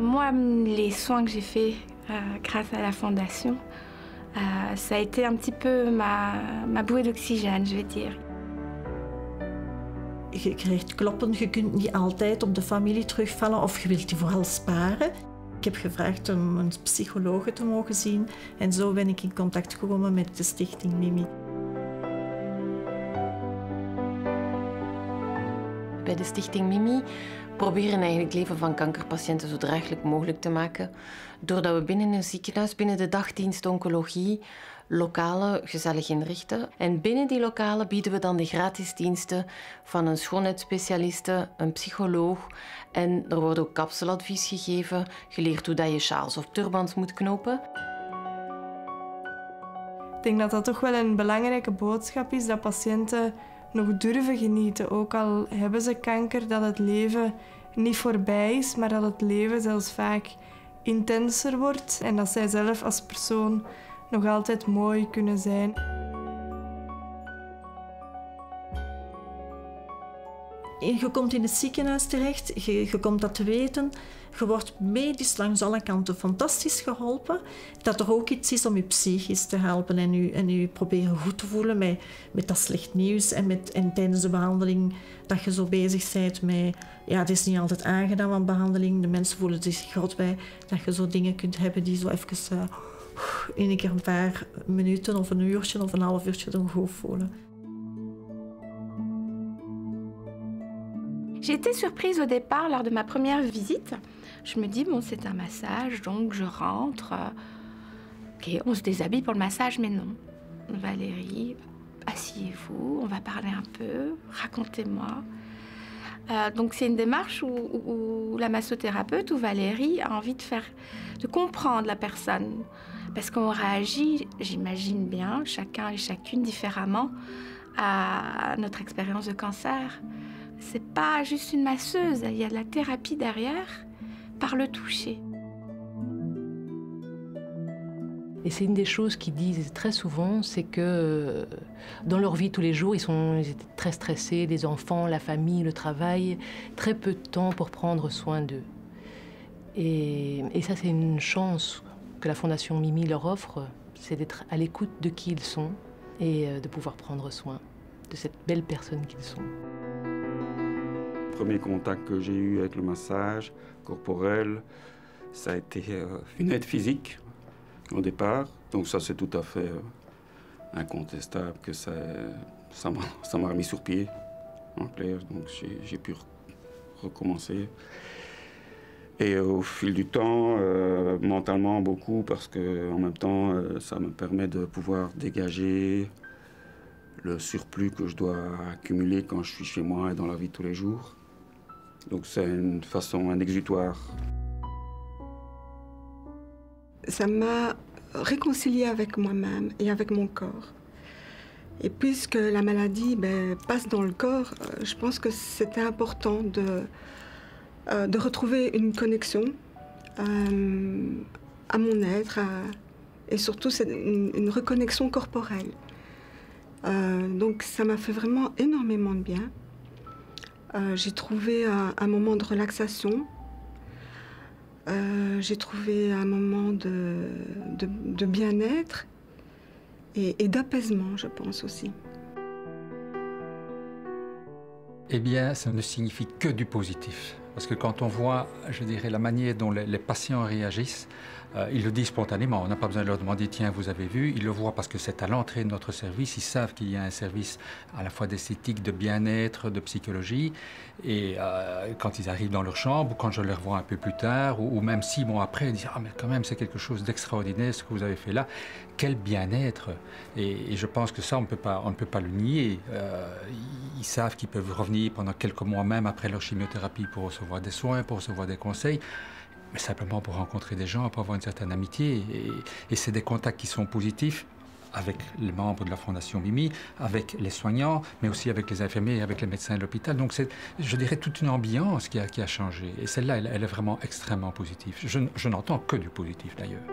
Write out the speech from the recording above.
Moi, les soins que j'ai faits grâce à la Fondation, ça a été un petit peu ma bouée d'oxygène, je vais dire. Je krijgt kloppen, je kunt niet altijd op de familie terugvallen of je wilt die vooral sparen. Ik heb gevraagd om een psycholoog te mogen zien en zo ben ik in contact gekomen met de Stichting Mimi. Bij de Stichting Mimi proberen eigenlijk het leven van kankerpatiënten zo draaglijk mogelijk te maken, doordat we binnen een ziekenhuis, binnen de dagdienst oncologie, lokalen gezellig inrichten. En binnen die lokalen bieden we dan de gratis diensten van een schoonheidsspecialiste, een psycholoog en er wordt ook kapseladvies gegeven, geleerd hoe dat je sjaals of turbans moet knopen. Ik denk dat dat toch wel een belangrijke boodschap is, dat patiënten nog durven genieten, ook al hebben ze kanker, dat het leven niet voorbij is, maar dat het leven zelfs vaak intenser wordt en dat zij zelf als persoon nog altijd mooi kunnen zijn. Je komt in het ziekenhuis terecht, je komt dat te weten. Je wordt medisch langs alle kanten fantastisch geholpen. Dat er ook iets is om je psychisch te helpen en je proberen goed te voelen met dat slecht nieuws. En tijdens de behandeling dat je zo bezig bent met... Ja, het is niet altijd aangenaam aan behandeling. De mensen voelen zich rot bij. Dat je zo dingen kunt hebben die zo even in een keer een paar minuten of een uurtje of een half uurtje doen goed voelen. J'ai été surprise au départ lors de ma première visite. Je me dis, bon, c'est un massage, donc je rentre. Ok, on se déshabille pour le massage, mais non. Valérie, asseyez-vous, on va parler un peu, racontez-moi. Donc c'est une démarche où la massothérapeute ou Valérie a envie de comprendre la personne. Parce qu'on réagit, j'imagine bien, chacun et chacune différemment à notre expérience de cancer. C'est pas juste une masseuse, il y a de la thérapie derrière, par le toucher. Et c'est une des choses qu'ils disent très souvent, c'est que dans leur vie tous les jours, ils étaient très stressés, les enfants, la famille, le travail, très peu de temps pour prendre soin d'eux. Et ça, c'est une chance que la Fondation Mimi leur offre, c'est d'être à l'écoute de qui ils sont et de pouvoir prendre soin de cette belle personne qu'ils sont. Le premier contact que j'ai eu avec le massage corporel, ça a été une aide physique au départ. Donc ça, c'est tout à fait incontestable que ça m'a remis sur pied, en clair. Donc j'ai pu recommencer. Et au fil du temps, mentalement beaucoup, parce qu'en même temps, ça me permet de pouvoir dégager le surplus que je dois accumuler quand je suis chez moi et dans la vie de tous les jours. Donc c'est une façon, un exutoire. Ça m'a réconciliée avec moi-même et avec mon corps. Et puisque la maladie passe dans le corps, je pense que c'était important de retrouver une connexion à mon être et surtout une reconnexion corporelle. Donc ça m'a fait vraiment énormément de bien. J'ai trouvé un moment de relaxation. J'ai trouvé un moment de bien-être et d'apaisement, je pense aussi. Eh bien, ça ne signifie que du positif. Parce que quand on voit, je dirais, la manière dont les patients réagissent, ils le disent spontanément. On n'a pas besoin de leur demander « Tiens, vous avez vu ?» Ils le voient parce que c'est à l'entrée de notre service. Ils savent qu'il y a un service à la fois d'esthétique, de bien-être, de psychologie. Et quand ils arrivent dans leur chambre, ou quand je les revois un peu plus tard, ou même 6 mois après, ils disent « Ah, mais quand même, c'est quelque chose d'extraordinaire ce que vous avez fait là. Quel bien-être !» Et je pense que ça, on ne peut pas le nier. Ils savent qu'ils peuvent revenir pendant quelques mois même après leur chimiothérapie pour recevoir des soins, pour recevoir des conseils. Mais simplement pour rencontrer des gens, pour avoir une certaine amitié. Et c'est des contacts qui sont positifs avec les membres de la Fondation Mimi, avec les soignants, mais aussi avec les infirmiers et avec les médecins de l'hôpital. Donc c'est, je dirais, toute une ambiance qui a changé. Et celle-là, elle est vraiment extrêmement positive. Je n'entends que du positif d'ailleurs.